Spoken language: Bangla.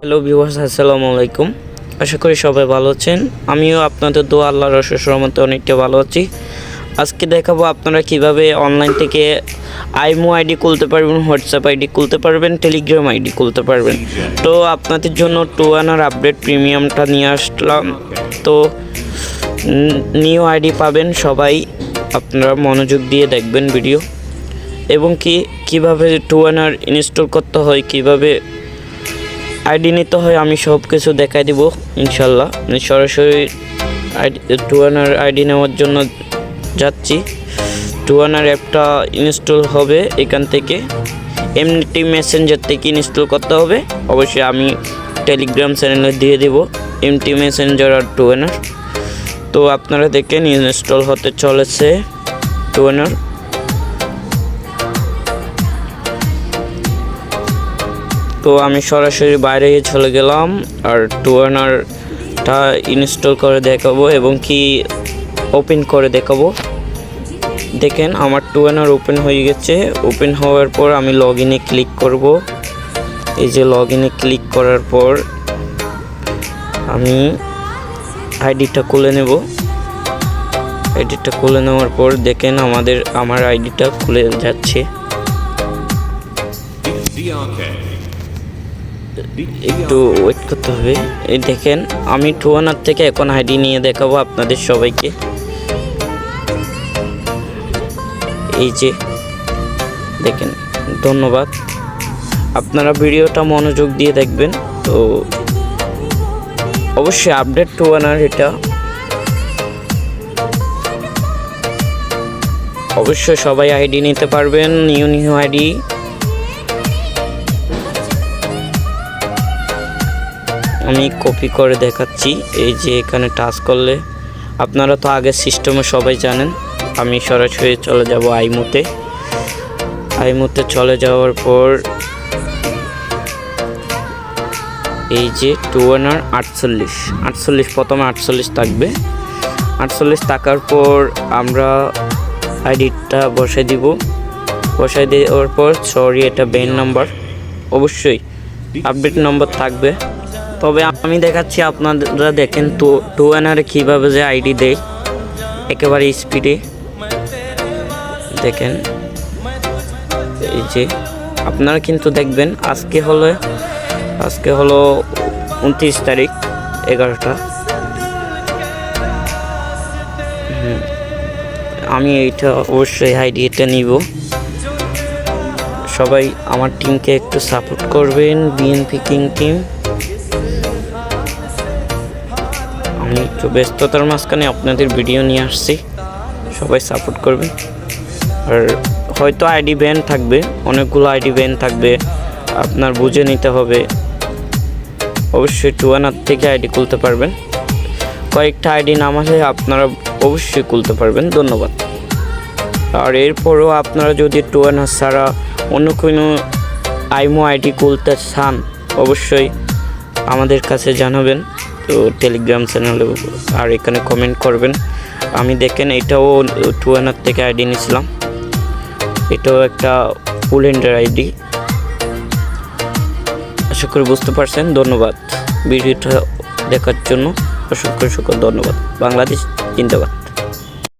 হ্যালো ভিউয়ার্স, আসসালামু আলাইকুম। আশা করি সবাই ভালো আছেন। আমিও আপনাদের দোয়া আল্লাহর অশেষ রহমতে অনেকটা ভালো আছি। আজকে দেখাবো আপনারা কিভাবে অনলাইন থেকে আইমো আইডি খুলতে পারবেন, হোয়াটসঅ্যাপ আইডি খুলতে পারবেন, টেলিগ্রাম আইডি খুলতে পারবেন। তো আপনাদের জন্য 2 আপডেট প্রিমিয়ামটা নিয়ে আসলাম। তো নিউ আইডি পাবেন সবাই, আপনারা মনোযোগ দিয়ে দেখবেন ভিডিও, এবং কিভাবে 2 ইনস্টল করতে হয়, কিভাবে আইডি নিতে হয়, আমি সব কিছু দেখাই দিব ইনশাল্লাহ। আমি সরাসরি 2 আইডি নেওয়ার জন্য যাচ্ছি। 2 অ্যাপটা ইনস্টল হবে এখান থেকে, এমনিটি মেসেঞ্জার থেকে ইনস্টল করতে হবে। অবশ্যই আমি টেলিগ্রাম চ্যানেলে দিয়ে দেব এমটি মেসেঞ্জার আর 2 তো আপনারা দেখেন ইনস্টল হতে চলেছে 2 তো আমি সরাসরি বাইরে চলে গেলাম আর 2টা ইনস্টল করে দেখাবো এবং কি ওপেন করে দেখাবো। দেখেন আমার 2 ওপেন হয়ে গেছে। ওপেন হওয়ার পর আমি লগ ইনে ক্লিক করব। এই যে লগ ইনে ক্লিক করার পর আমি আইডিটা খুলে নেব। আইডিটা খুলে নেওয়ার পর দেখেন আমার আইডিটা খুলে যাচ্ছে। একটু ওয়েট করতে হবে। এই দেখেন আমি 2 থেকে এখন আইডি নিয়ে দেখাবো আপনাদের সবাইকে। এই যে দেখেন, ধন্যবাদ। আপনারা ভিডিওটা মনোযোগ দিয়ে দেখবেন। তো অবশ্যই আপডেট 2 এটা অবশ্যই সবাই আইডি নিতে পারবেন, নিউ আইডি। আমি কপি করে দেখাচ্ছি। এই যে এখানে টাচ করলে, আপনারা তো আগের সিস্টেমে সবাই জানেন। আমি সরাসরি চলে যাব আইমোতে চলে যাওয়ার পর এই যে 2 48 প্রথমে 48 থাকবে। 48 থাকার পর আমরা আইডিটা বসাই দিব। বসাই দেওয়ার পর এটা বেন নাম্বার, অবশ্যই আপডেট নাম্বার থাকবে। তবে আমি দেখাচ্ছি, আপনারা দেখেন 2 কীভাবে যে আইডি দেয় একেবারে স্পিডে। দেখেন এই যে আপনারা কিন্তু দেখবেন, আজকে হলো 29 তারিখ 11টা। আমি এইটা অবশ্যই আইডি এটা নিব। সবাই আমার টিমকে একটু সাপোর্ট করবেন, বিএনপি কিং টিম। আমি একটু ব্যস্ততার মাঝখানে আপনাদের ভিডিও নিয়ে আসছি, সবাই সাপোর্ট করবেন। আর হয়তো আইডি ব্যান থাকবে, অনেকগুলো আইডি ব্যান থাকবে, আপনার বুঝে নিতে হবে। অবশ্যই 2 থেকে আইডি খুলতে পারবেন। কয়েকটা আইডি নামালে আপনারা অবশ্যই খুলতে পারবেন। ধন্যবাদ। আর এরপরও আপনারা যদি 2 ছাড়া অন্য কোনো আইমো আইডি খুলতে চান, অবশ্যই আমাদের কাছে জানাবেন। তো টেলিগ্রাম চ্যানেলে আর এখানে কমেন্ট করবেন। আমি দেখেন এটাও 2 থেকে আইডি নিয়েছিলাম। এটাও একটা ফুল হ্যান্ডের আইডি। আশা করি বুঝতে পারছেন। ধন্যবাদ ভিডিওটা দেখার জন্য, অসংখ্য ধন্যবাদ। বাংলাদেশ জিন্দাবাদ।